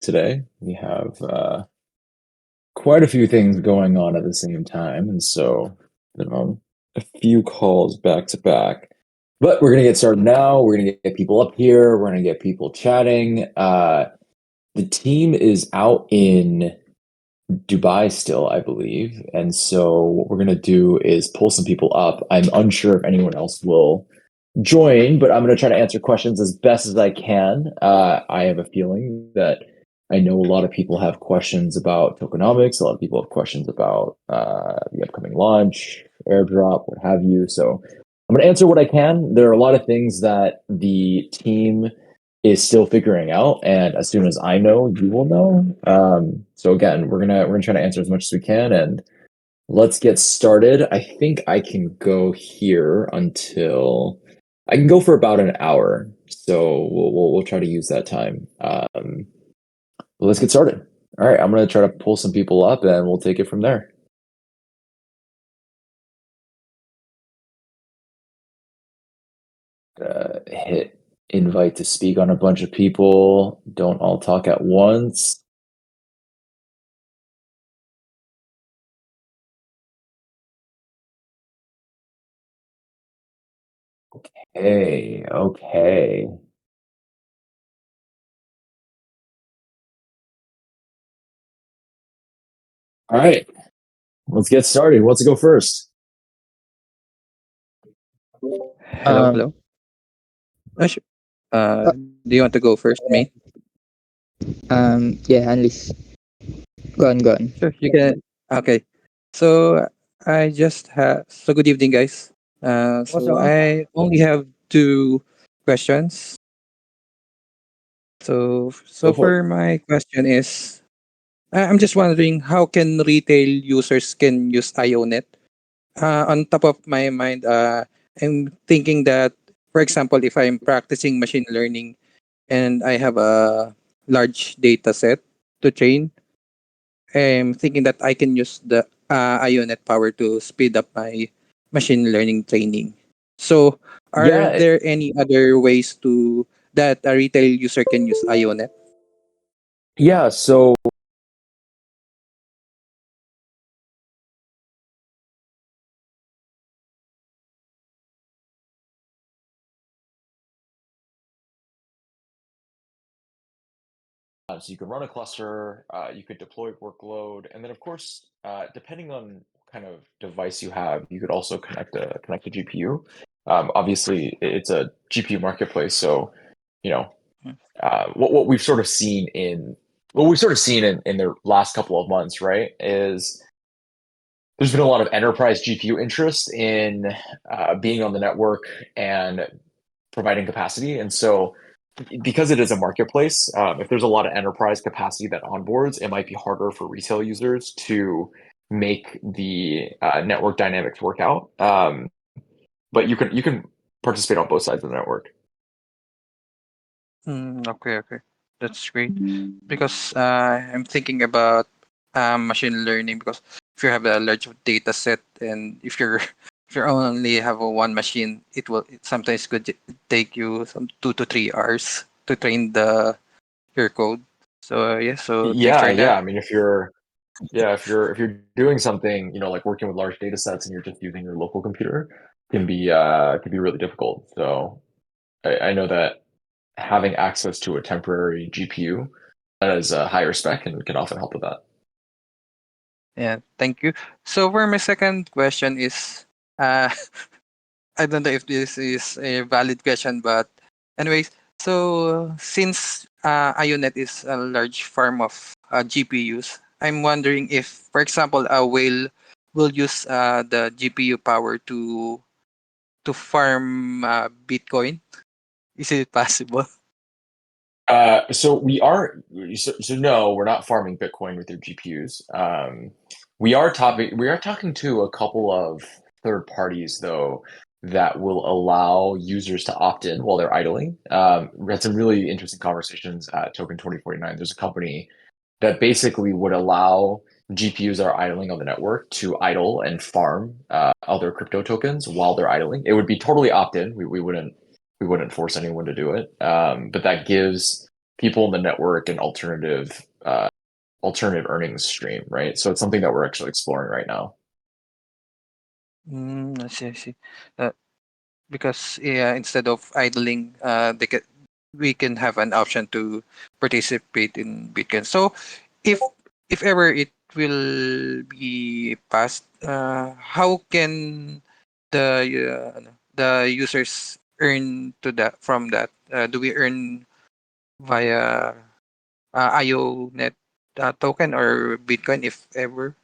Today we have quite a few things going on at the same time, and so a few calls back to back. But we're gonna get started now. We're gonna get people up here. We're gonna get people chatting. The team is out in Dubai still, I believe, and so what we're gonna do is pull some people up. I'm unsure if anyone else will join, but I'm going to try to answer questions as best as I can. I have a feeling that I know a lot of people have questions about tokenomics. A lot of people have questions about the upcoming launch, airdrop, what have you. So I'm going to answer what I can. There are a lot of things that the team is still figuring out, and as soon as I know, you will know. So again, we're gonna try to answer as much as we can, and let's get started. I think I can go here until I can go for about an hour. So we'll try to use that time. But let's get started. All right, I'm gonna try to pull some people up and we'll take it from there. Hit invite to speak on a bunch of people. Don't all talk at once. Okay. All right, let's get started. Who wants to go first? Hello, Um, hello. Sh- uh, do you want to go first, me? yeah, Unleash. Go on, go on. Sure, you can. Okay. So I just have. So good evening, guys. So I only have two questions. So Go for it. for my question is, I'm just wondering how can retail users can use IONET. On top of my mind, I'm thinking that, for example, if I'm practicing machine learning and I have a large data set to train, I'm thinking that I can use the IONET power to speed up my machine learning training. So, are Yeah, there any other ways to that a retail user can use IONET? yeah. So so you could run a cluster, you could deploy workload, and then of course, depending on what kind of device you have, you could also connect a GPU. Obviously, it's a GPU marketplace, so you know what we've sort of seen in the last couple of months, right? Is there's been a lot of enterprise GPU interest in being on the network and providing capacity, and so because it is a marketplace, if there's a lot of enterprise capacity that onboards, it might be harder for retail users to make the network dynamics work out. But you can participate on both sides of the network. Okay, okay, that's great. Because I'm thinking about machine learning. Because if you have a large data set and if you're if you only have a one machine, it sometimes could take you some 2 to 3 hours to train the your code. So yeah, so thanks Yeah, for yeah. that. I mean, if you're doing something, like working with large data sets and you're just using your local computer, can be really difficult. So I know that having access to a temporary GPU that is a higher spec and can often help with that. Yeah, thank you. So for my second question is, uh, I don't know if this is a valid question, but anyways, so since IONET is a large farm of GPUs, I'm wondering if, for example, a whale will use the GPU power to farm Bitcoin. Is it possible? So we are so no, we're not farming Bitcoin with your GPUs. We are talking to a couple of third parties though that will allow users to opt in while they're idling. We had some really interesting conversations at Token 2049. There's a company that basically would allow GPUs that are idling on the network to idle and farm other crypto tokens while they're idling. It would be totally opt in. We wouldn't force anyone to do it. But that gives people in the network an alternative earnings stream, right? So it's something that we're actually exploring right now. I see, I see. Uh, because yeah, instead of idling, we can have an option to participate in Bitcoin. So if ever it will be passed, how can the users earn to that from that? Do we earn via IONET token or Bitcoin if ever?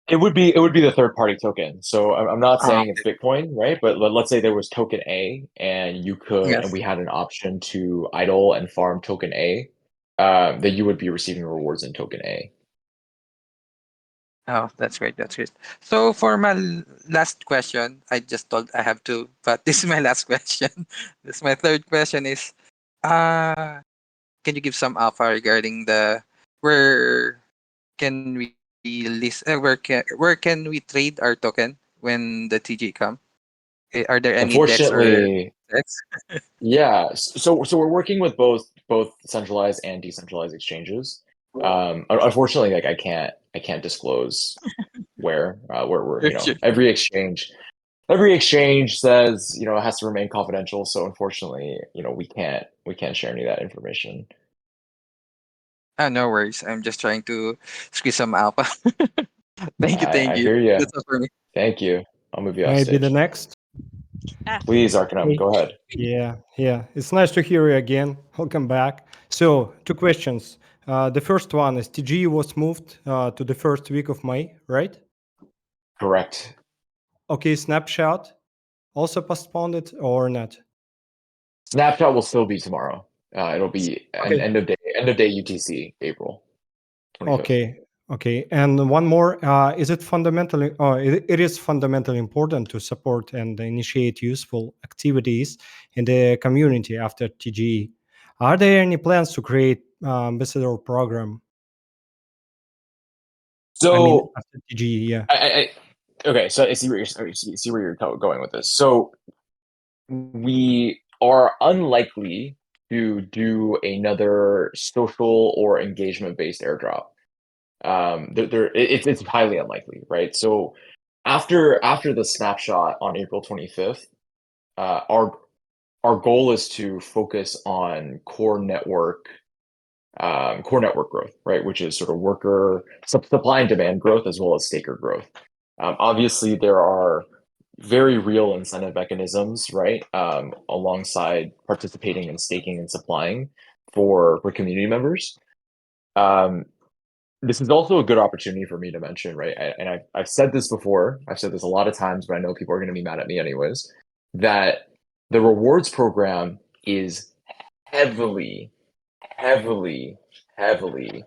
It would be the third party token. So I'm not Ah, saying it's Bitcoin, right? But let's say there was token A and yes. we had an option to idle and farm token A, then you would be receiving rewards in token A. Oh, that's great. That's great. So for my last question, I just told I have to, but this is my last question. This my third question is, uh, can you give some alpha regarding the where can we list, where can we trade our token when the TG come? Are there any decks or Unfortunately, decks? yeah. So we're working with both centralized and decentralized exchanges. Unfortunately, like I can't disclose where we're, Sure. every exchange says, it has to remain confidential. So unfortunately, we can't share any of that information. No worries. I'm just trying to squeeze some alpha. Thank you. Thank I you. hear you. That's all for me. Thank you. I'll move you off Maybe the stage. next. Please, Arcanum, Hey. go ahead. Yeah. It's nice to hear you again. Welcome back. So, two questions. The first one is TG was moved to the first week of May, right? Correct. Okay, Snapshot also postponed it or not? Snapchat will still be tomorrow. It'll be an Okay. end of day UTC, April 25th. Okay. And one more, is it fundamentally, it is fundamentally important to support and initiate useful activities in the community after TGE. Are there any plans to create ambassador program? So After TGE, yeah. okay, so I see where you're going with this. So we are unlikely to do another social or engagement based airdrop. It's highly unlikely, right? So after the snapshot on April 25th, our goal is to focus on core network growth, right? Which is sort of worker supply and demand growth as well as staker growth. Obviously, there are very real incentive mechanisms, right? Alongside participating in staking and supplying for community members. This is also a good opportunity for me to mention, right? I've said this before. I've said this a lot of times, but I know people are going to be mad at me anyways. That the rewards program is heavily, heavily, heavily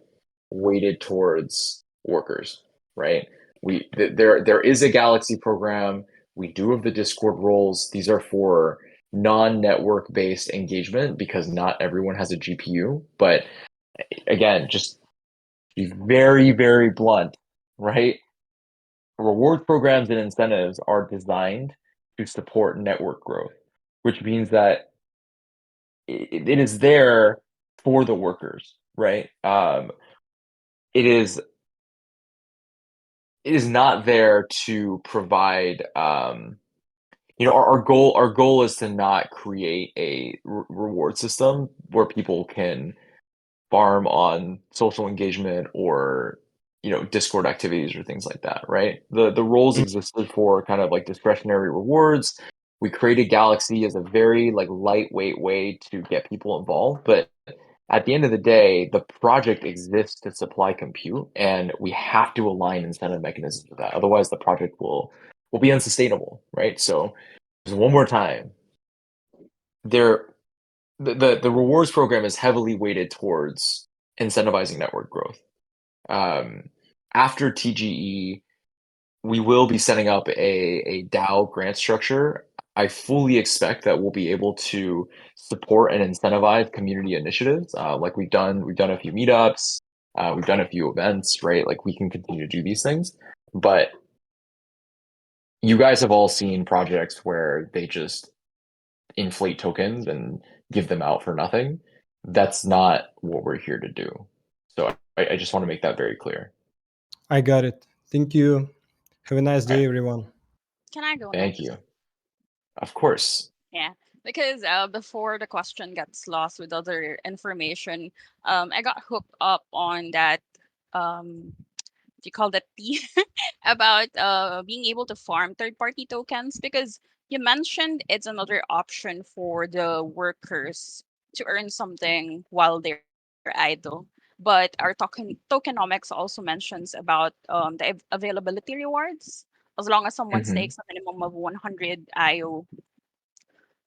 weighted towards workers, right? There is a Galaxy program. We do have the Discord roles. These are for non-network based engagement because not everyone has a GPU. But again, just be very, very blunt, right? Reward programs and incentives are designed to support network growth, which means that it is there for the workers, right? It is not there to provide our goal is to not create a reward system where people can farm on social engagement or Discord activities or things like that, right? The roles existed for kind of like discretionary rewards. We created Galaxy as a very like lightweight way to get people involved, but at the end of the day, the project exists to supply compute, and we have to align incentive mechanisms with that. Otherwise, the project will be unsustainable, right? So, just one more time, there the rewards program is heavily weighted towards incentivizing network growth. After TGE, we will be setting up a DAO grant structure. I fully expect that we'll be able to support and incentivize community initiatives. Like we've done a few meetups, we've done a few events, right? Like we can continue to do these things. But you guys have all seen projects where they just inflate tokens and give them out for nothing. that's not what we're here to do. So I just want to make that very clear. I got it. Thank you. Have a nice day, Right. everyone. Can I go Thank next? you. Of course. Yeah, because before the question gets lost with other information, I got hooked up on that. What do you call that tea about being able to farm third-party tokens because you mentioned it's another option for the workers to earn something while they're idle. But our tokenomics also mentions about the availability rewards. As long as someone Mhm. stakes a minimum of 100 IO,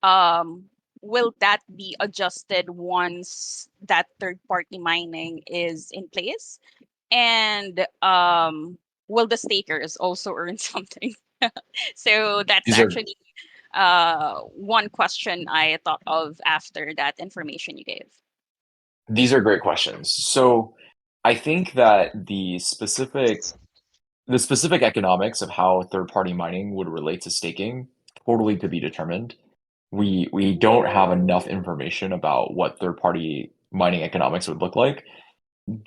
um, will that be adjusted once that third party mining is in place? And will the stakers also earn something? So that's These are actually one question I thought of after that information you gave. these are great questions. So I think that the specific economics of how third-party mining would relate to staking, totally to be determined. We don't have enough information about what third-party mining economics would look like.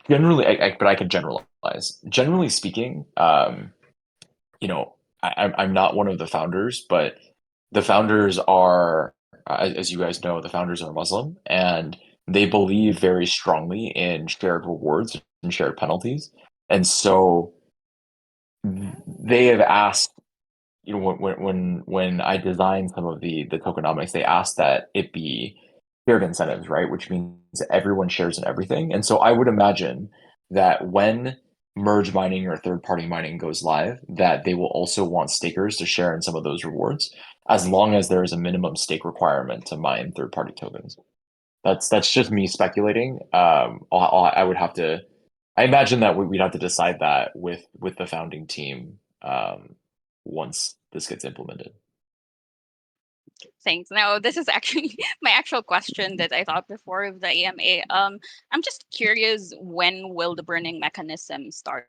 Generally, but I can generalize. Generally speaking, you know, I'm not one of the founders, but the founders are, as you guys know, the founders are Muslim, and they believe very strongly in shared rewards and shared penalties. And so they have asked, you know, when I designed some of the tokenomics, they asked that it be shared incentives, right? Which means that everyone shares in everything. And so I would imagine that when merge mining or third party mining goes live, that they will also want stakers to share in some of those rewards, as long as there is a minimum stake requirement to mine third party tokens. That's just me speculating. I would have to. I imagine that we'd have to decide that with the founding team once this gets implemented. Thanks. Now, this is actually my actual question that I thought before of the AMA. I'm just curious, when will the burning mechanism start?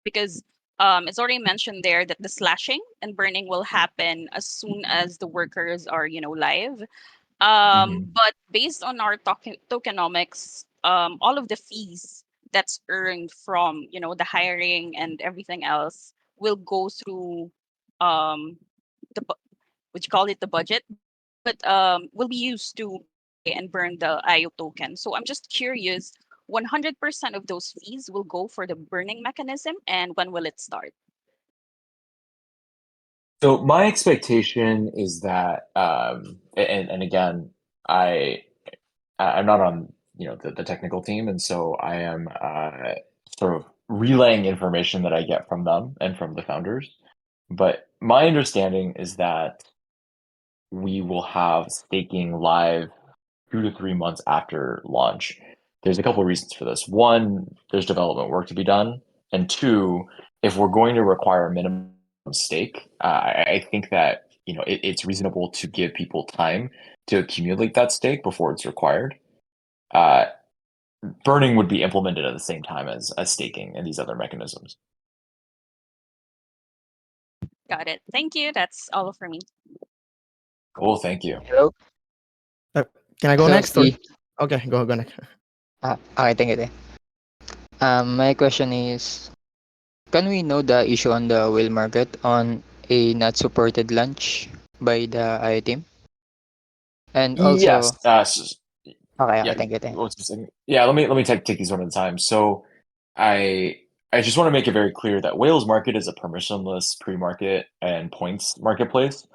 Because it's already mentioned there that the slashing and burning will happen as soon as the workers are, live. Mhm. But based on our tokenomics, all of the fees that's earned from, the hiring and everything else will go through um, the what you call it, the budget, but will be used to and burn the IO token. So I'm just curious, 100% of those fees will go for the burning mechanism, and when will it start? So my expectation is that, and again, I I'm not on the technical team, and so I am sort of relaying information that I get from them and from the founders. But my understanding is that we will have staking live 2 to 3 months after launch. There's a couple of reasons for this. One, there's development work to be done, and two, if we're going to require minimum stake, I think that it's reasonable to give people time to accumulate that stake before it's required. Uh, Burning would be implemented at the same time as staking and these other mechanisms. Got it. Thank you. That's all for me. Cool, thank you. Hello? Uh, can I go So, next? Or? Steve. Okay, go next. Okay, thank you. My question is, can we know the issue on the whale market on a not supported launch by the IO team? And also, Yes. okay, Yeah. thank you. Thank you. What's the second? Yeah. Let me take these one at a time. So I I just want to make it very clear that Whales Market is a permissionless pre-market and points marketplace.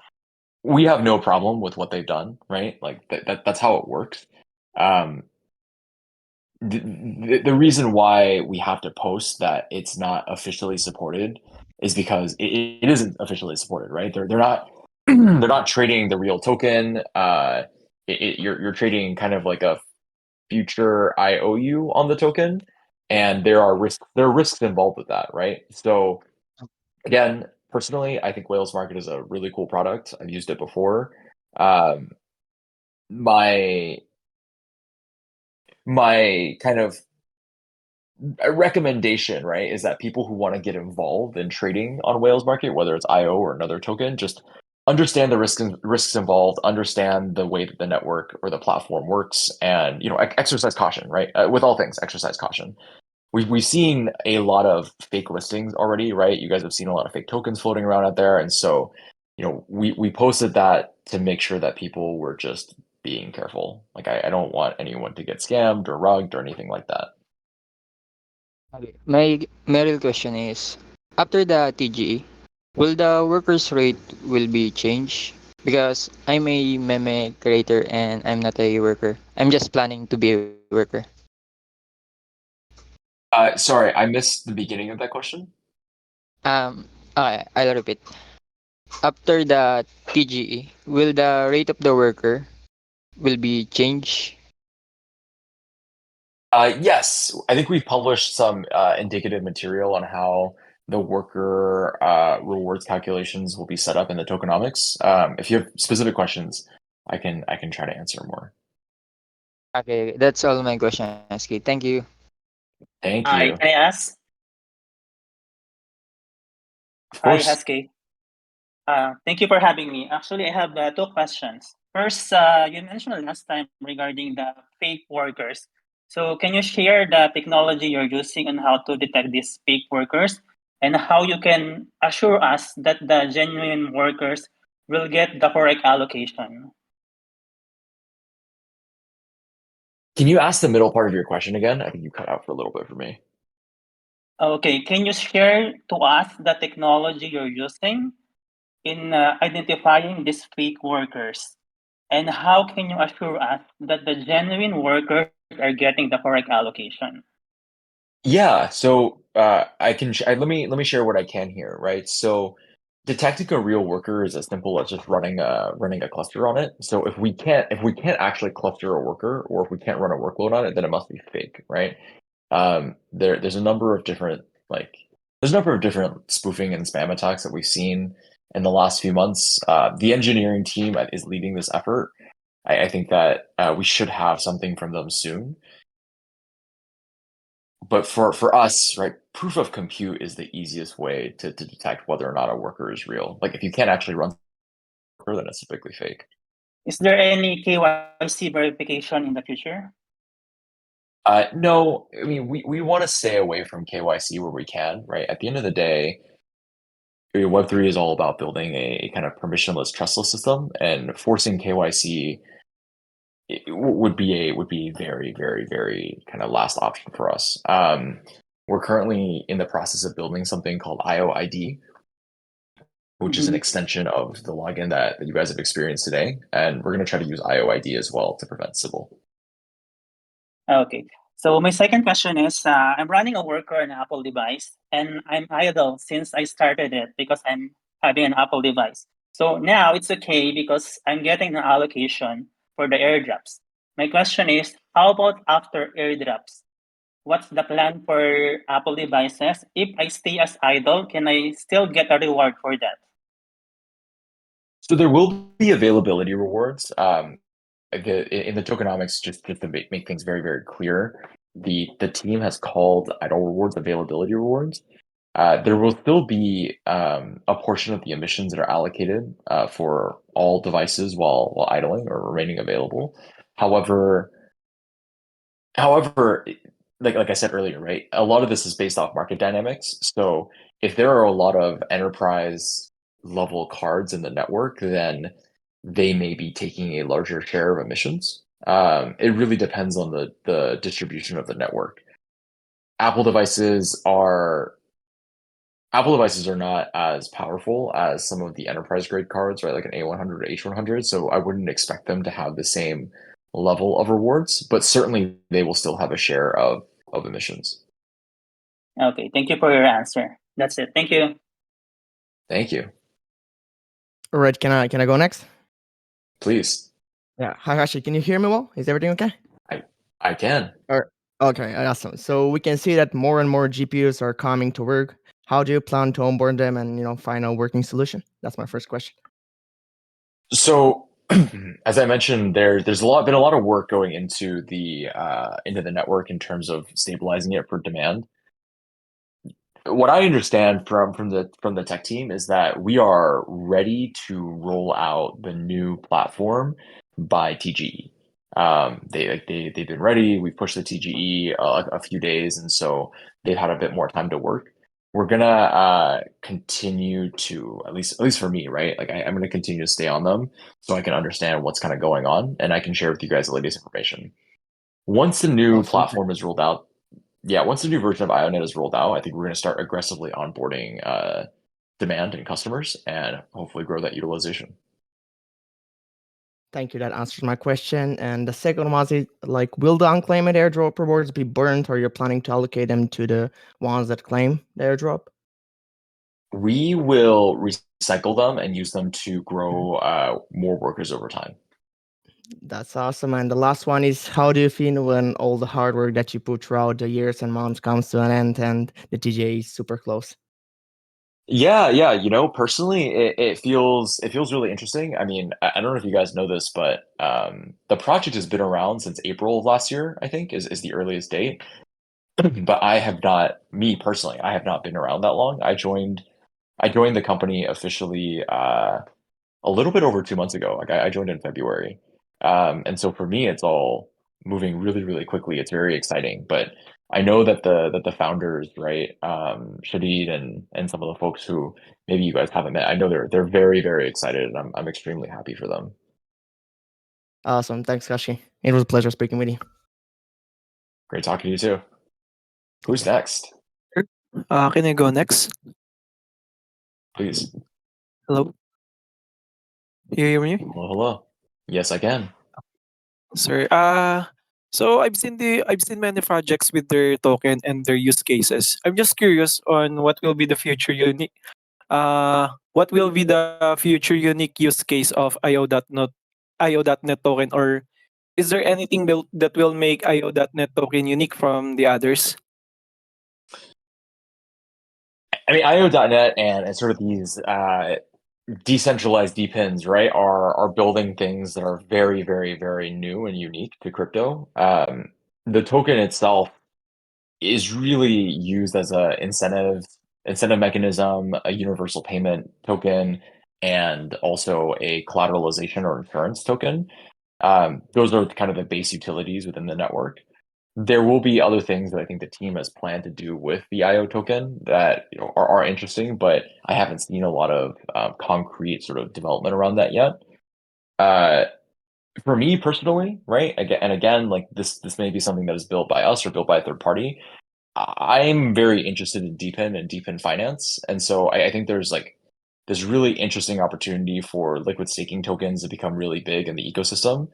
We have no problem with what they've done, right? Like that's how it works. Um, the reason why we have to post that it's not officially supported is because it isn't officially supported, right? They're not they're not trading the real token. You're trading kind of like a future IOU on the token, and there are risks involved with that, right? So again, personally, I think Whales Market is a really cool product. I've used it before. Um, my my kind of a recommendation, right, is that people who want to get involved in trading on Whales Market, whether it's IO or another token, just understand the risks involved, understand the way that the network or the platform works, and exercise caution, right? With all things, exercise caution. We've seen a lot of fake listings already, right? You guys have seen a lot of fake tokens floating around out there, and so we posted that to make sure that people were just being careful. Like I don't want anyone to get scammed or rugged or anything like that. Okay. My real question is, after the TGE, will the workers rate will be changed? Because I'm a meme creator and I'm not a worker. I'm just planning to be a worker. Sorry, I missed the beginning of that question. Okay, I'll repeat. After the TGE, will the rate of the worker will be changed? Yes, I think we've published some indicative material on how the worker rewards calculations will be set up in the tokenomics. If you have specific questions, I can try to answer more. Okay, that's all my question, SK. Thank you. Thank Hi, you. can I ask? Of Hi, course. Husky. Thank you for having me. Actually, I have two questions. First, you mentioned last time regarding the fake workers. So, can you share the technology you're using and how to detect these fake workers, and how you can assure us that the genuine workers will get the correct allocation? Can you ask the middle part of your question again? I think you cut out for a little bit for me. Okay, can you share to us the technology you're using in identifying these fake workers? And how can you assure us that the genuine workers are getting the correct allocation? Yeah, so let me share what I can here, right? So detecting a real worker is as simple as just running a cluster on it. So if we can't actually cluster a worker, or if we can't run a workload on it, then it must be fake, right? There's a number of different spoofing and spam attacks that we've seen in the last few months. The engineering team is leading this effort. I think that we should have something from them soon. But for us, right, proof of compute is the easiest way to detect whether or not a worker is real. Like if you can't actually run a worker, then it's typically fake. Is there any KYC verification in the future? No, I mean we want to stay away from KYC where we can, right? At the end of the day, Web3 is all about building a kind of permissionless, trustless system, and forcing KYC would be very, very, very kind of last option for us. We're currently in the process of building something called IOID, which is an Mhm. extension of the login that you guys have experienced today, and we're going to try to use IOID as well to prevent Sybil. Okay. So my second question is, I'm running a worker on an Apple device, and I'm idle since I started it because I'm having an Apple device. So now it's okay because I'm getting an allocation for the airdrops. My question is, how about after airdrops? What's the plan for Apple devices? If I stay as idle, can I still get a reward for that? So there will be availability rewards. In the tokenomics, just to make things very, very clear, the team has called idle rewards availability rewards. There will still be a portion of the emissions that are allocated for all devices while idling or remaining available. However, However, like I said earlier, right? A lot of this is based off market dynamics. So if there are a lot of enterprise level cards in the network, then they may be taking a larger share of emissions. It really depends on the distribution of the network. Apple devices are Apple devices are not as powerful as some of the enterprise grade cards, right? Like an A100 or H100. So I wouldn't expect them to have the same level of rewards, but certainly they will still have a share of emissions. Okay, thank you for your answer. That's it. Thank you. Thank you. All right, can I go next? Please. Yeah. Hi, Hashi. Can you hear me well? Is everything okay? I can. Okay, awesome. So we can see that more and more GPUs are coming to work. How do you plan to onboard them and find a working solution? That's my first question. So as I mentioned, there's been a lot of work going into the network in terms of stabilizing it for demand. what I understand from the tech team is that we are ready to roll out the new platform by TGE. They've been ready. We pushed the TGE a few days, and so they've had a bit more time to work. We're gonna continue to at least for me, right? Like I'm gonna continue to stay on them so I can understand what's kind of going on, and I can share with you guys the latest information. Once the new Awesome. platform is rolled out, yeah, once the new version of IONET is rolled out, I think we're going to start aggressively onboarding demand and customers and hopefully grow that utilization. Thank you. That answers my question. And the second one is like, will the unclaimed airdrop rewards be burnt, or you're planning to allocate them to the ones that claim the airdrop? We will recycle them and use them to grow more workers over time. That's awesome. And the last one is, how do you feel when all the hard work that you put throughout the years and months comes to an end and the TGA is super close? Yeah, personally, it feels really interesting. I mean, I don't know if you guys know this, but the project has been around since April of last year, I think, is the earliest date. But I have not, me personally, I have not been around that long. I joined the company officially a little bit over 2 months ago. Like I joined in February, and so for me, it's all moving really, really quickly. It's very exciting. But I know that the founders, right, Shadid and some of the folks who maybe you guys haven't met, I know they're very, very excited, and I'm extremely happy for them. Awesome. Thanks, Kashi. It was a pleasure speaking with you. Great talking to you too. Who's next? Can I go next? Please. Hello? You hear me? Hello, hello. Yes, I can. Sorry. So I've seen many projects with their token and their use cases. I'm just curious on what will be the future unique use case of IO.net token, or is there anything that will make IO.net token unique from the others? I mean, IO.net and sort of these decentralized DPINs, right, are building things that are very, very, very new and unique to crypto. The token itself is really used as a incentive mechanism, a universal payment token, and also a collateralization or insurance token. Those are kind of the base utilities within the network. There will be other things that I think the team has planned to do with the IO token that are interesting, but I haven't seen a lot of concrete sort of development around that yet. For me personally, right? Again, like this may be something that is built by us or built by a third party. I'm very interested in DePIN and DePIN finance, and so I think there's like this really interesting opportunity for liquid staking tokens to become really big in the ecosystem,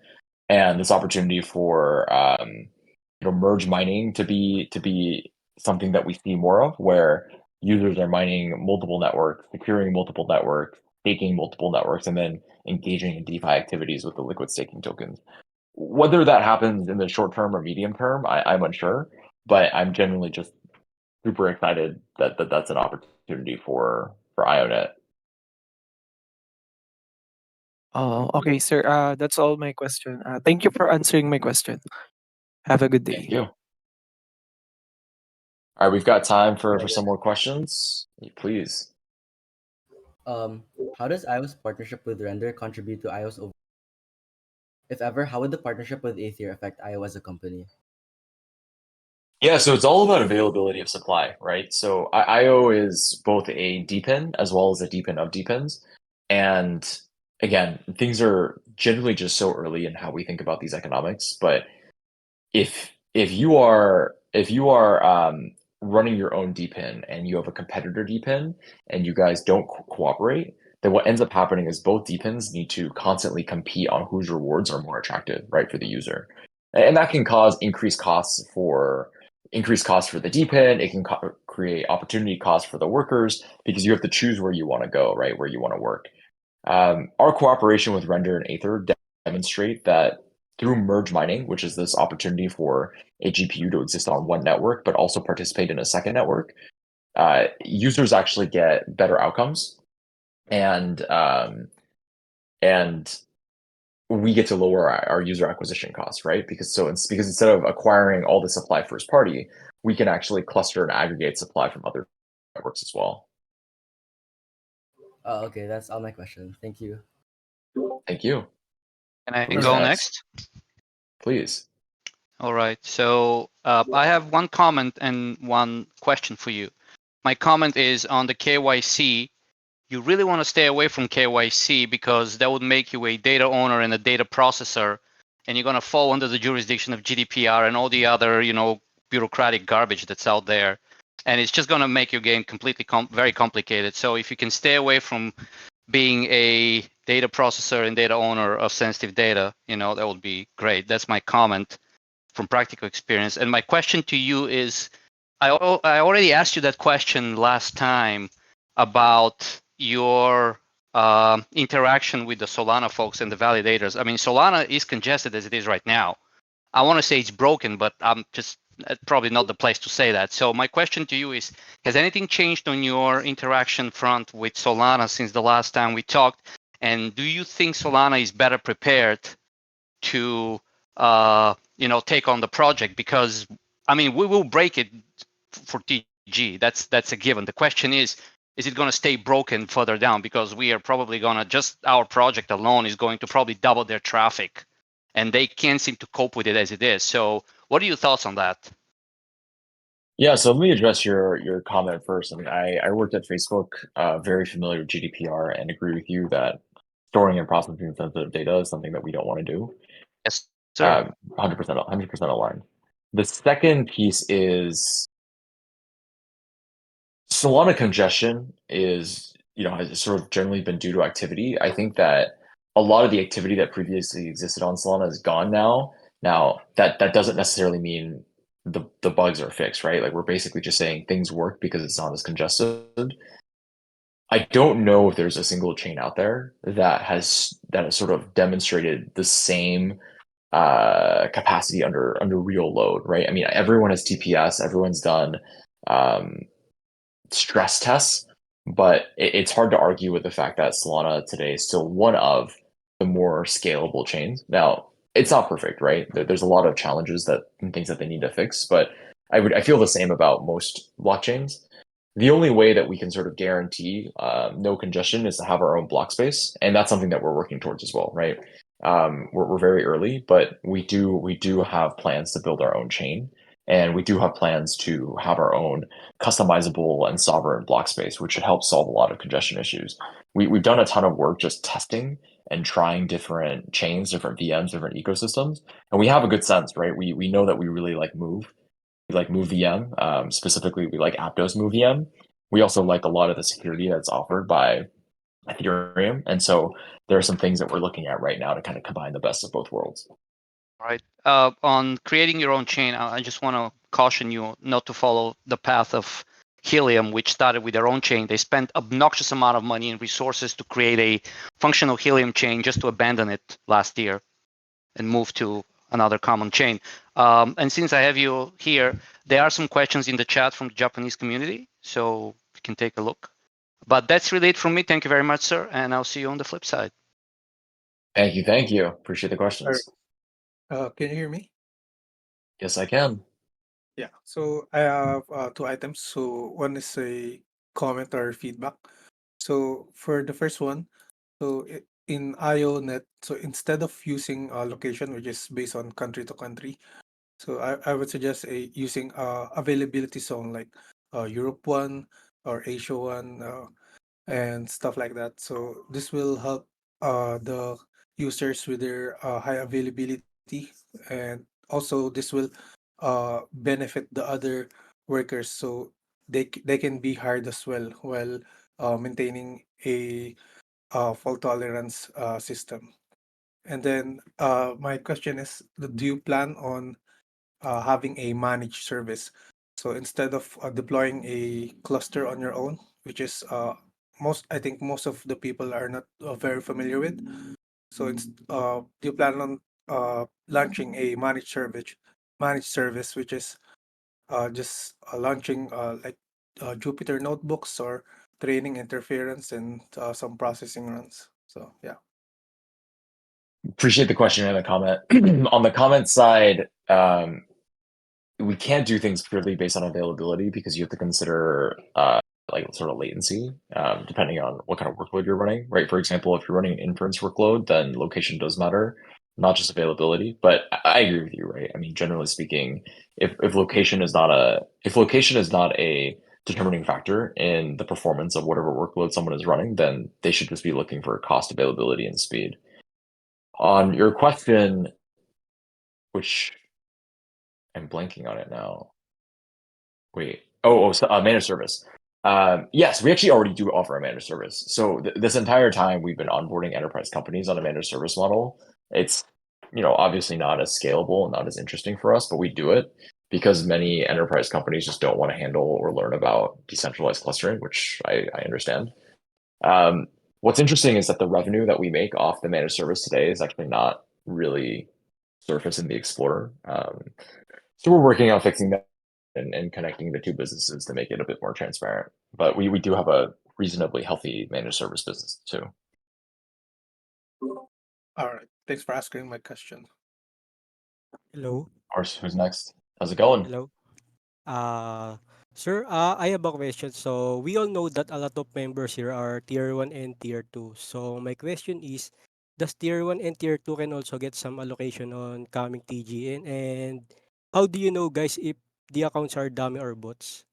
and this opportunity for merge mining to be something that we see more of, where users are mining multiple networks, securing multiple networks, staking multiple networks, and then engaging in DeFi activities with the liquid staking tokens. Whether that happens in the short term or medium term, I'm unsure, but I'm generally just super excited that's an opportunity for IONET. Oh, okay, sir. That's all my question. Thank you for answering my question. Have a good Thank day. you. All right, we've got time for some more questions. Please. How does iOS partnership with Render contribute to iOS over? If ever, how would the partnership with Aether affect IO as a company? Yeah, so it's all about availability of supply, right? So IO is both a DePIN as well as a DePIN of DePINs. And again, things are generally just so early in how we think about these economics. But if you are running your own DePIN and you have a competitor DePIN and you guys don't cooperate, then what ends up happening is both DePINs need to constantly compete on whose rewards are more attractive, right, for the user. And that can cause increased costs for the DePIN. It can create opportunity costs for the workers because you have to choose where you want to go, right, where you want to work. Our cooperation with Render and Aether demonstrate that through merge mining, which is this opportunity for a GPU to exist on one network but also participate in a second network, users actually get better outcomes, and we get to lower our user acquisition costs, right? Because instead of acquiring all the supply first party, we can actually cluster and aggregate supply from other networks as well. Oh, okay, that's all my question. Thank you. Thank you. Can I Who's go next? next? Please. All right. So I have one comment and one question for you. My comment is on the KYC. You really want to stay away from KYC because that would make you a data owner and a data processor, and you're going to fall under the jurisdiction of GDPR and all the other, bureaucratic garbage that's out there. And it's just going to make your game completely very complicated. So if you can stay away from being a data processor and data owner of sensitive data, that would be great. That's my comment from practical experience. And my question to you is, I already asked you that question last time about your interaction with the Solana folks and the validators. I mean, Solana is congested as it is right now. I want to say it's broken, but I'm just probably not the place to say that. So my question to you is, has anything changed on your interaction front with Solana since the last time we talked? And do you think Solana is better prepared to take on the project? Because I mean, we will break it for TG. That's a given. The question is it going to stay broken further down? Because we are probably going to, just our project alone is going to probably double their traffic, and they can't seem to cope with it as it is. So what are your thoughts on that? Yeah, so let me address your comment first. I mean, I worked at Facebook, very familiar with GDPR, and agree with you that storing and processing sensitive data is something that we don't want to do. Yes, sir. 100% aligned. The second piece is Solana congestion is, has sort of generally been due to activity. I think that a lot of the activity that previously existed on Solana is gone now. Now, that doesn't necessarily mean the bugs are fixed, right? Like, we're basically just saying things work because it's not as congested. I don't know if there's a single chain out there that has sort of demonstrated the same capacity under real load, right? I mean, everyone has TPS, everyone's done stress tests, but it's hard to argue with the fact that Solana today is still one of the more scalable chains. Now, it's not perfect, right? There's a lot of challenges and things that they need to fix, but I feel the same about most blockchains. The only way that we can sort of guarantee no congestion is to have our own block space, and that's something that we're working towards as well, right? We're very early, but we do have plans to build our own chain, and we do have plans to have our own customizable and sovereign block space, which should help solve a lot of congestion issues. We've done a ton of work just testing and trying different chains, different VMs, different ecosystems, and we have a good sense, right? We know that we really like Move. We like Move VM. Specifically, we like Aptos Move VM. We also like a lot of the security that's offered by Ethereum, and so there are some things that we're looking at right now to kind of combine the best of both worlds. All right. On creating your own chain, I just want to caution you not to follow the path of Helium, which started with their own chain. They spent obnoxious amount of money and resources to create a functional Helium chain just to abandon it last year and move to another common chain. And since I have you here, there are some questions in the chat from the Japanese community, so you can take a look. But that's really it from me. Thank you very much, sir, and I'll see you on the flip side. Thank you. Appreciate the questions. Can you hear me? Yes, I can. Yeah. So I have two items. So one is a comment or feedback. So for the first one, in IONet, so instead of using a location which is based on country to country, so I would suggest using availability zone like Europe one or Asia one and stuff like that. So this will help the users with their high availability, and also this will benefit the other workers, so they can be hired as well while maintaining a fault tolerance system. And then my question is, do you plan on having a managed service? So instead of deploying a cluster on your own, which is I think most of the people are not very familiar with. So do you plan on launching a managed service, which is just launching like Jupyter notebooks or training interference and some processing runs. So yeah. Appreciate the question and the comment. On the comment side, we can't do things purely based on availability because you have to consider like sort of latency, depending on what kind of workload you're running, right? For example, if you're running an inference workload, then location does matter, not just availability. But I agree with you, right? I mean, generally speaking, if location is not a determining factor in the performance of whatever workload someone is running, then they should just be looking for cost, availability, and speed. On your question, which I'm blanking on it now. Wait. So, managed service. Yes, we actually already do offer a managed service. So this entire time we've been onboarding enterprise companies on a managed service model. It's obviously not as scalable and not as interesting for us, but we do it because many enterprise companies just don't want to handle or learn about decentralized clustering, which I understand. What's interesting is that the revenue that we make off the managed service today is actually not really surface in the Explorer. So we're working on fixing that and connecting the two businesses to make it a bit more transparent. But we do have a reasonably healthy managed service business too. All right. Thanks for asking my question. Hello. Of course, who's next? How's it going? Hello. Sir, I have a question. So we all know that a lot of members here are tier 1 and tier 2. So my question is, does tier 1 and tier 2 can also get some allocation on coming TGN? And how do you know, guys, if the accounts are dummy or bots?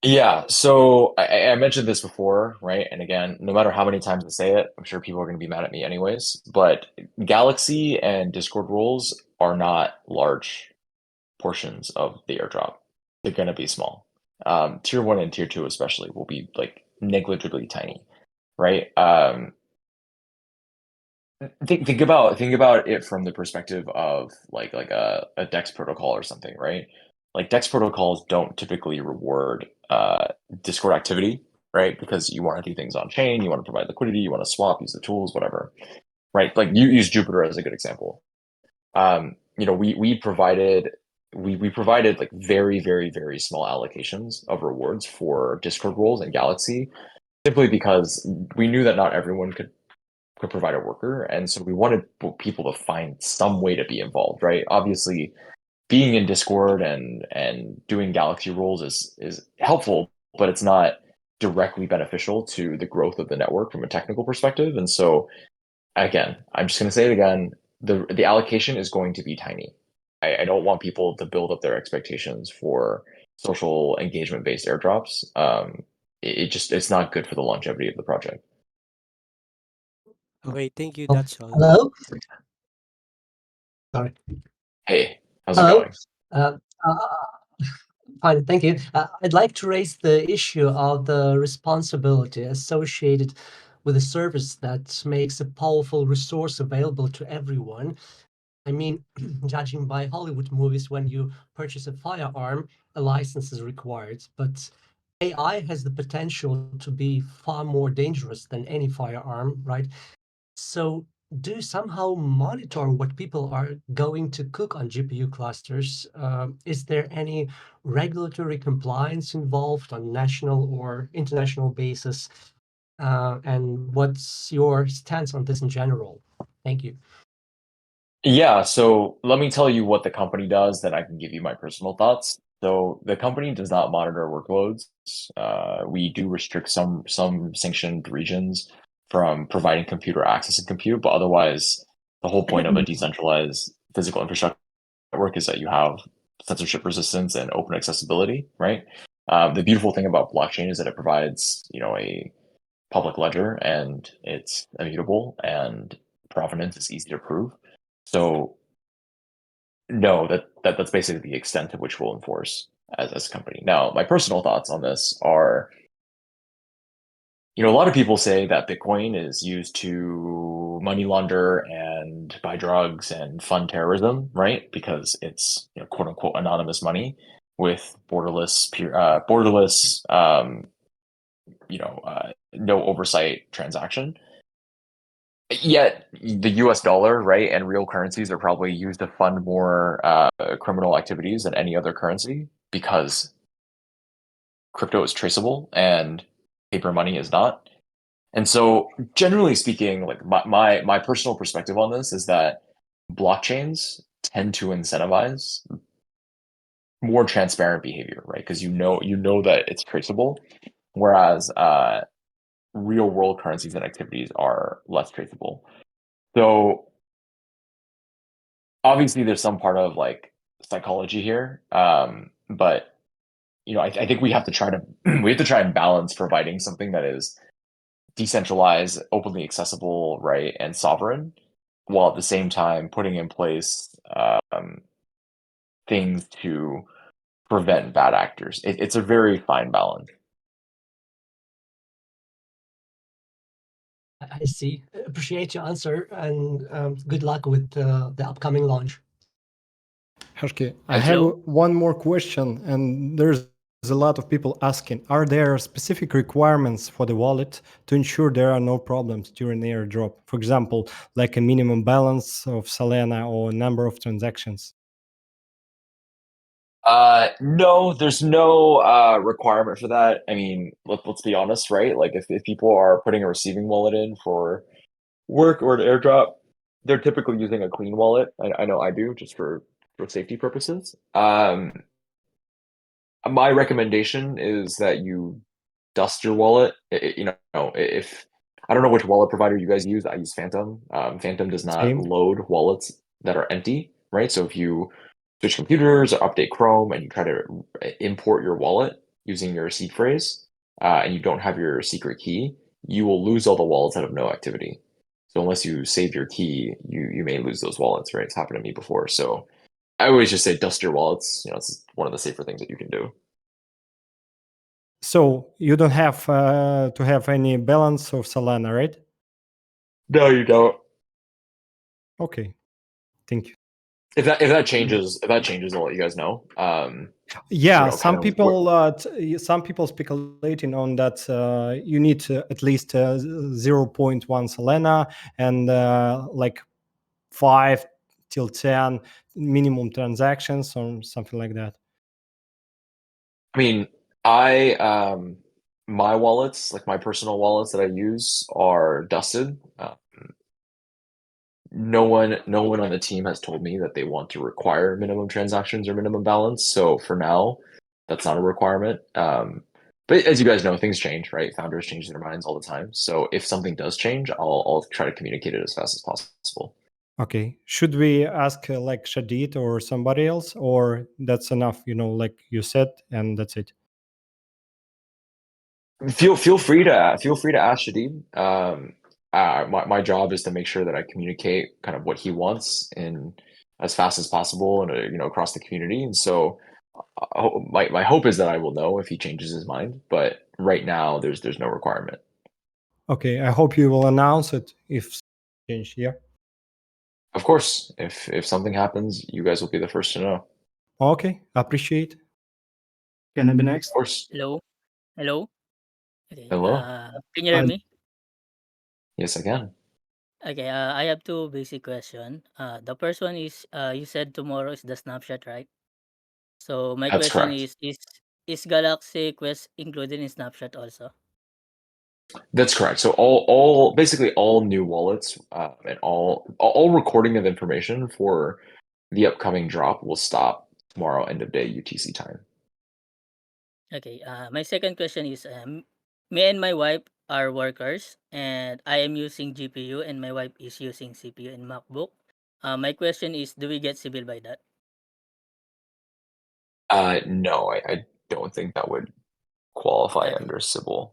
Yeah, so I mentioned this before, right? And again, no matter how many times I say it, I'm sure people are going to be mad at me anyways. But Galaxy and Discord roles are not large portions of the airdrop. They're going to be small. Tier 1 and tier 2 especially will be like negligibly tiny, right? Think about it from the perspective of like a DEX protocol or something, right? Like DEX protocols don't typically reward Discord activity, right? Because you want to do things on chain, you want to provide liquidity, you want to swap, use the tools, whatever, right? Like you use Jupiter as a good example. We provided like very, very, very small allocations of rewards for Discord roles in Galaxy, simply because we knew that not everyone could provide a worker, and so we wanted people to find some way to be involved, right? Obviously, being in Discord and doing Galaxy roles is helpful, but it's not directly beneficial to the growth of the network from a technical perspective. And so, again, I'm just going to say it again: the allocation is going to be tiny. I don't want people to build up their expectations for social engagement based airdrops. It's not good for the longevity of the project. Okay, thank you. Oh, That's all. hello. Sorry. Hey, how's it Hello. going? Fine, thank you. I'd like to raise the issue of the responsibility associated with a service that makes a powerful resource available to everyone. I mean, judging by Hollywood movies, when you purchase a firearm, a license is required. But AI has the potential to be far more dangerous than any firearm, right? So do you somehow monitor what people are going to cook on GPU clusters? Is there any regulatory compliance involved on national or international basis? And what's your stance on this in general? Thank you. Yeah, so let me tell you what the company does, then I can give you my personal thoughts. So the company does not monitor workloads. We do restrict some sanctioned regions from providing computer access and compute, but otherwise, the whole point of a decentralized physical infrastructure network is that you have censorship resistance and open accessibility, right? The beautiful thing about blockchain is that it provides, a public ledger, and it's immutable, and provenance is easy to prove. So no, that's basically the extent to which we'll enforce as a company. Now, my personal thoughts on this are, a lot of people say that Bitcoin is used to money launder and buy drugs and fund terrorism, right? Because it's quote unquote anonymous money with borderless, no oversight transaction. Yet the US dollar, right, and real currencies are probably used to fund more criminal activities than any other currency, because crypto is traceable and paper money is not. And so, generally speaking, like my personal perspective on this is that blockchains tend to incentivize more transparent behavior, right? Because you know that it's traceable, whereas real world currencies and activities are less traceable. So obviously there's some part of like psychology here, but I think we have to try and balance providing something that is decentralized, openly accessible, right, and sovereign, while at the same time putting in place things to prevent bad actors. It's a very fine balance. I see. Appreciate your answer, and good luck with the upcoming launch. Hershke, I have one more question, and there's a lot of people asking, are there specific requirements for the wallet to ensure there are no problems during the airdrop? For example, like a minimum balance of Solana or number of transactions? No, there's no requirement for that. I mean, let's be honest, right? Like if people are putting a receiving wallet in for work or an airdrop, they're typically using a clean wallet. I know I do, just for safety purposes. My recommendation is that you dust your wallet. If I don't know which wallet provider you guys use, I use Phantom. Phantom does not Same. load wallets that are empty, right? So if you switch computers or update Chrome and you try to import your wallet using your seed phrase, and you don't have your secret key, you will lose all the wallets that have no activity. So unless you save your key, you may lose those wallets, right? It's happened to me before. So I always just say dust your wallets. It's one of the safer things that you can do. So you don't have to have any balance of Solana, right? No, you don't. Okay, thank you. If that changes, I'll let you guys know. Yeah, kind of some people speculating on that you need at least 0.1 Solana and like 5 till 10 minimum transactions or something like that. I mean, my wallets, like my personal wallets that I use, are dusted. No one on the team has told me that they want to require minimum transactions or minimum balance. So for now, that's not a requirement. But as you guys know, things change, right? Founders change their minds all the time. So if something does change, I'll try to communicate it as fast as possible. Okay. Should we ask like Shadid or somebody else, or that's enough? Like you said, and that's it. Feel free to ask Shadid. My job is to make sure that I communicate kind of what he wants in as fast as possible and across the community. And so my hope is that I will know if he changes his mind. But right now, there's no requirement. Okay. I hope you will announce it if change. Yeah. Of course, if something happens, you guys will be the first to know. Okay. Appreciate. Can I be next? Of course. Hello? Hello? Okay. Hello. Can you hear me? Yes, I can. Okay. I have two basic questions. The first one is, you said tomorrow is the snapshot, right? So my That's question correct. is Galaxy Quest included in Snapshot also? That's correct. So basically all new wallets and all recording of information for the upcoming drop will stop tomorrow end of day UTC time. Okay. My second question is, me and my wife are workers, and I am using GPU, and my wife is using CPU and MacBook. My question is, do we get civil by that? No, I don't think that would qualify Okay. under Sybil.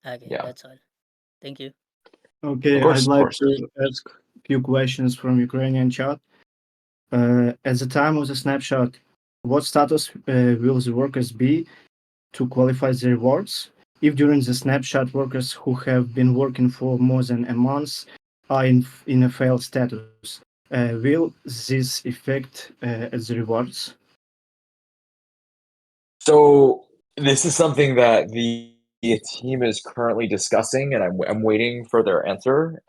Okay, Yeah. that's all. Thank you. Okay, Of course, I'd of like course. to ask a few questions from Ukrainian chat. At the time of the snapshot, what status will the workers be to qualify the rewards? If during the snapshot workers who have been working for more than a month are in a failed status, will this affect the rewards? So this is something that the team is currently discussing, and I'm waiting for their answer.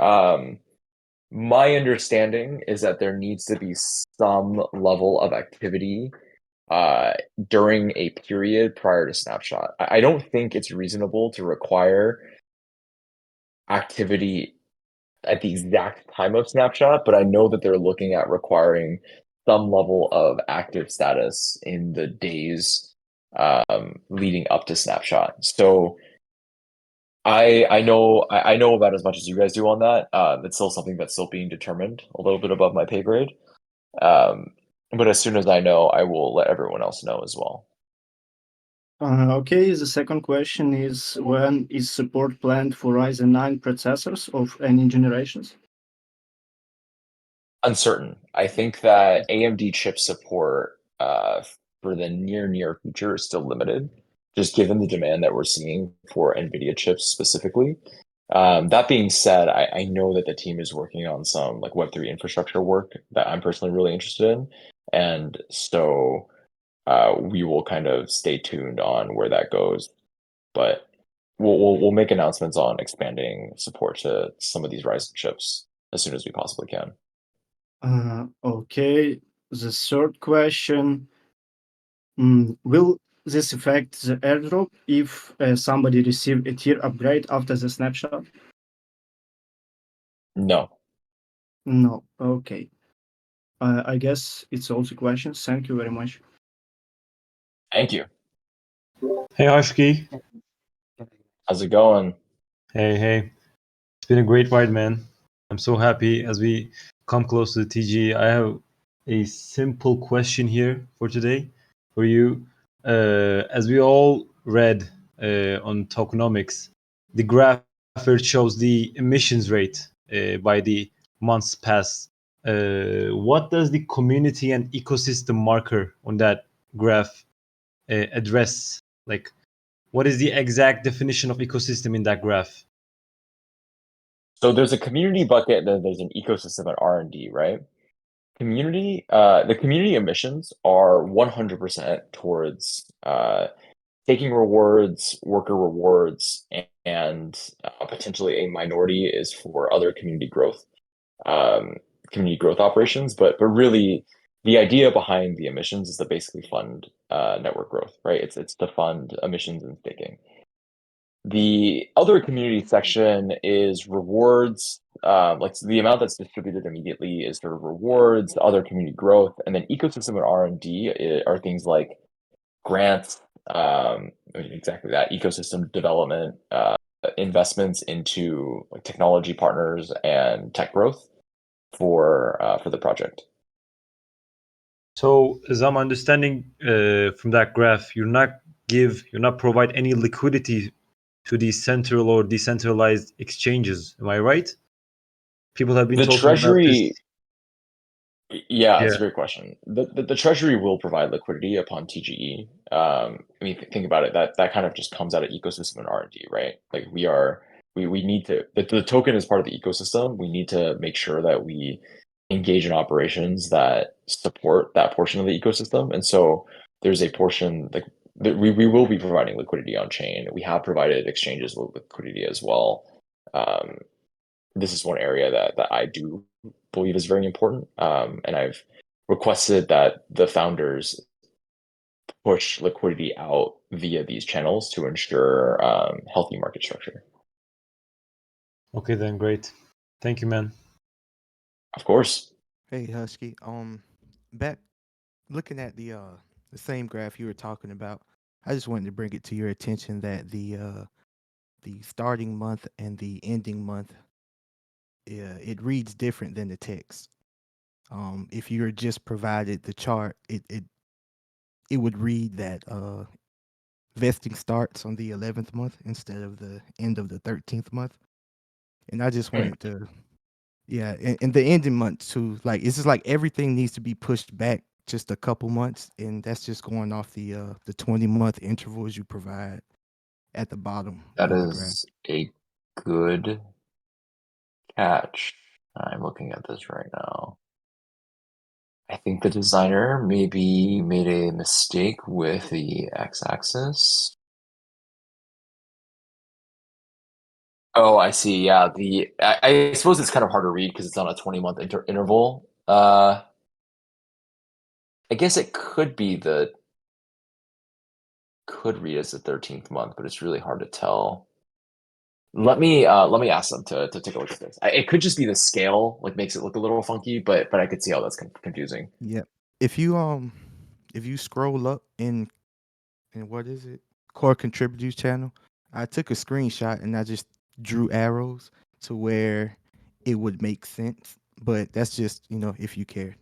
My understanding is that there needs to be some level of activity during a period prior to snapshot. I don't think it's reasonable to require activity at the exact time of snapshot, but I know that they're looking at requiring some level of active status in the days leading up to snapshot. So I know about as much as you guys do on that. It's still something that's still being determined, a little bit above my pay grade. But as soon as I know, I will let everyone else know as well. Okay, the second question is, when is support planned for Ryzen 9 processors of any generations? Uncertain. I think that AMD chip support for the near future is still limited, just given the demand that we're seeing for NVIDIA chips specifically. That being said, I know that the team is working on some like Web3 infrastructure work that I'm personally really interested in. And so we will kind of stay tuned on where that goes. But we'll make announcements on expanding support to some of these Ryzen chips as soon as we possibly can. Okay, the third question, will this affect the airdrop if somebody received a tier upgrade after the snapshot? No. No. Okay. I guess it's all the questions. Thank you very much. Thank you. Hey, Husky. How's it going? Hey. It's been a great ride, man. I'm so happy as we come close to the TG. I have a simple question here for today for you. As we all read on tokenomics, the graph where it shows the emissions rate by the months past. What does the community and ecosystem marker on that graph address? Like, what is the exact definition of ecosystem in that graph? So there's a community bucket, then there's an ecosystem at R&D, right? The community emissions are 100% towards taking rewards, worker rewards, and potentially a minority is for other community growth operations. But really, the idea behind the emissions is to basically fund network growth, right? It's to fund emissions and staking. The other community section is rewards, like the amount that's distributed immediately is sort of rewards, other community growth, and then ecosystem and R&D are things like grants, exactly that, ecosystem development, investments into like technology partners and tech growth for the project. So, as I'm understanding from that graph, you're not provide any liquidity to these central or decentralized exchanges. Am I right? People have been The talking treasury, about this. yeah, that's a great question. The treasury will provide liquidity upon TGE. I mean, think about it. That kind of just comes out of ecosystem and R&D, right? Like we need to. The token is part of the ecosystem. We need to make sure that we engage in operations that support that portion of the ecosystem. And so there's a portion like we will be providing liquidity on chain. We have provided exchanges with liquidity as well. This is one area that I do believe is very important. And I've requested that the founders push liquidity out via these channels to ensure healthy market structure. Okay, then great. Thank you, man. Of course. Hey Husky, back looking at the same graph you were talking about, I just wanted to bring it to your attention that the starting month and the ending month, it reads different than the text. If you're just provided the chart, it would read that vesting starts on the 11th month instead of the end of the 13th month. And I just wanted to, yeah, and the ending month too. Like it's just like everything needs to be pushed back just a couple months, and that's just going off the 20-month intervals you provide at the bottom. That of the graph. is a good catch. I'm looking at this right now. I think the designer maybe made a mistake with the x-axis. Oh, I see. Yeah, I suppose it's kind of hard to read because it's on a 20-month interval. I guess it could read as the 13th month, but it's really hard to tell. Let me ask them to take a look at this. It could just be the scale, like makes it look a little funky, but I could see how that's confusing. Yep. if you scroll up in what is it? Core contributors channel, I took a screenshot and I just drew arrows to where it would make sense. But that's just, if you care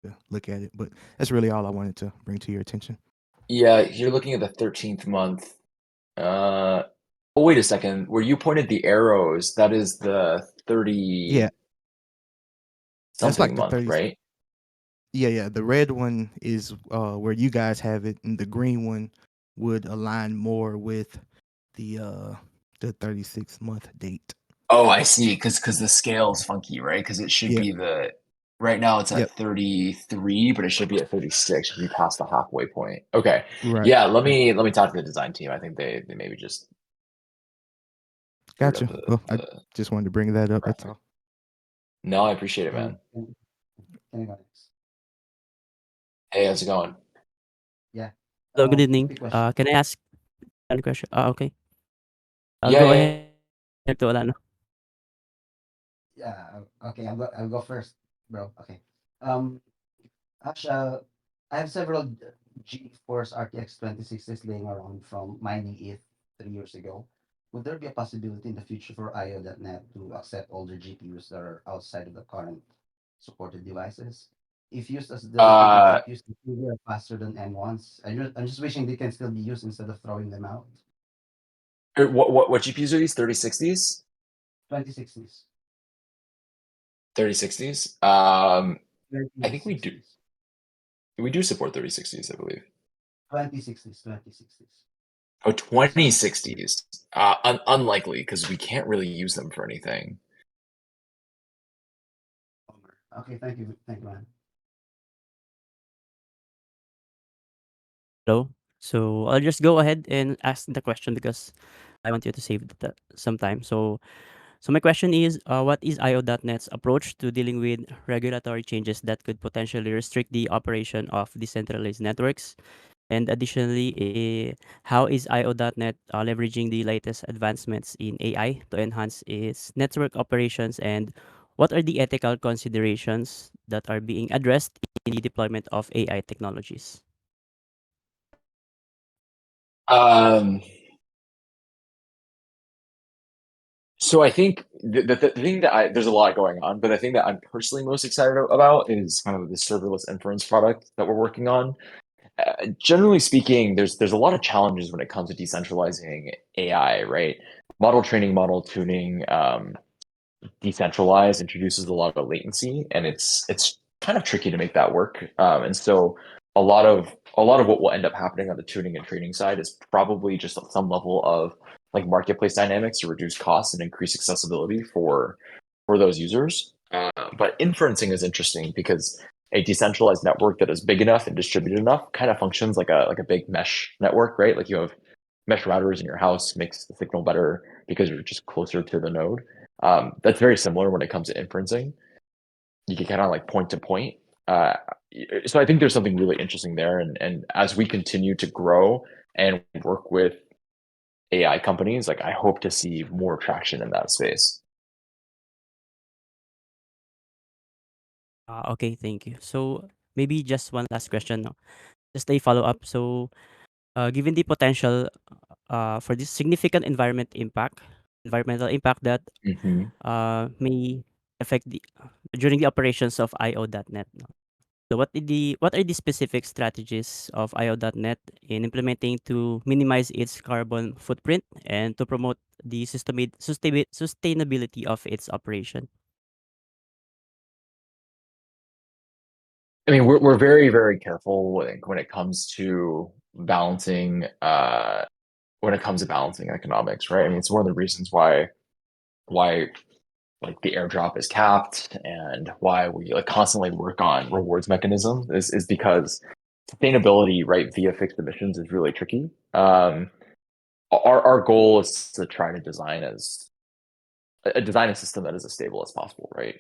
to look at it. But that's really all I wanted to bring to your attention. Yeah, you're looking at the 13th month. Oh, wait a second. Where you pointed the arrows, that is the 30 Yeah, that's like something the month, 30. right? Yeah. The red one is where you guys have it, and the green one would align more with the 36-month date. Oh, I see. Because the scale is funky, right? Because it should Yeah. be right now it's at Yep. 33, but it should be at 36. Should be past the halfway point. Okay. Right. Yeah, let me talk to the design team. I think they maybe just screwed Gotcha. up Well, I the just wanted to bring that up. That's all. No, I appreciate it, man. Hey, how's it going? Yeah. Hello, good evening. Quick question. Can I ask a question? Okay. I'll Yeah, go yeah. ahead to Alano. Yeah. Okay. I'll go first, bro. Okay. Ash, I have several GeForce RTX 2060s laying around from mining ETH 3 years ago. Would there be a possibility in the future for IO.net to accept older GPUs that are outside of the current supported devices? If used as dedicated GPUs, they are faster than M1s. I'm just wishing they can still be used instead of throwing them out. What GPUs are these? 3060s? 2060s. 3060s? I think we do. 2060s. We do support 3060s, I believe. 2060s. 2060s. Oh, 2060s. Unlikely because we can't really use them for anything. Okay, thank you, man. Hello. So I'll just go ahead and ask the question because I want you to save some time. So my question is, what is IO.net's approach to dealing with regulatory changes that could potentially restrict the operation of decentralized networks? And additionally, how is IO.net leveraging the latest advancements in AI to enhance its network operations? And what are the ethical considerations that are being addressed in the deployment of AI technologies? So I think the thing that there's a lot going on, but the thing that I'm personally most excited about is kind of the serverless inference product that we're working on. Generally speaking, there's a lot of challenges when it comes to decentralizing AI, right? Model training, model tuning, decentralized introduces a lot of latency, and it's kind of tricky to make that work. And so a lot of what will end up happening on the tuning and training side is probably just some level of like marketplace dynamics to reduce costs and increase accessibility for those users. But inferencing is interesting because a decentralized network that is big enough and distributed enough kind of functions like a big mesh network, right? Like you have mesh routers in your house, makes the signal better because you're just closer to the node. That's very similar when it comes to inferencing. You can kind of like point to point. So I think there's something really interesting there. And as we continue to grow and work with AI companies, like I hope to see more traction in that space. Okay, thank you. So maybe just one last question, no? Just a follow-up. So, given the potential for this significant environmental impact that may affect during the operations of IO.net, no? So what are the specific strategies of IO.net in implementing to minimize its carbon footprint and to promote the sustainability of its operation? I mean, we're very, very careful when it comes to balancing economics, right? I mean, it's one of the reasons why like the airdrop is capped and why we like constantly work on rewards mechanisms is because sustainability, right, via fixed emissions is really tricky. Our goal is to try to design a system that is as stable as possible, right?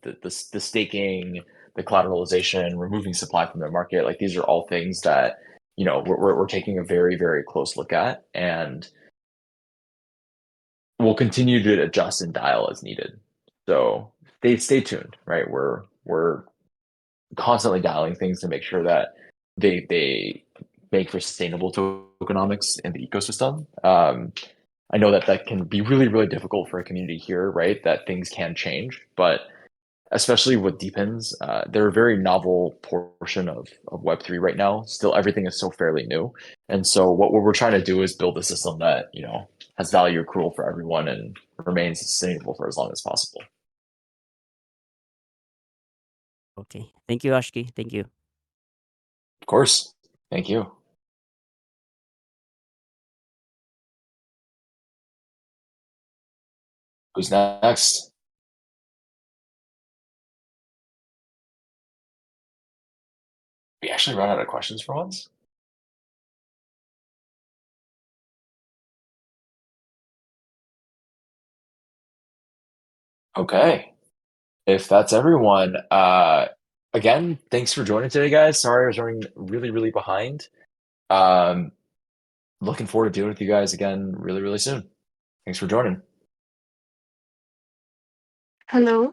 The staking, the collateralization, removing supply from the market, like these are all things that we're taking a very, very close look at, and we'll continue to adjust and dial as needed. So stay tuned, right? We're constantly dialing things to make sure that they make for sustainable tokenomics in the ecosystem. I know that that can be really, really difficult for a community here, right? That things can change, but especially with DePINs, they're a very novel portion of Web3 right now. Still, everything is so fairly new. And so what we're trying to do is build a system that, you know, has value accrual for everyone and remains sustainable for as long as possible. Okay. Thank you, Ashki. Thank you. Of course. Thank you. Who's next? We actually run out of questions for once? Okay. If that's everyone, again, thanks for joining today, guys. Sorry I was running really, really behind. Looking forward to dealing with you guys again really, really soon. Thanks for joining. Hello.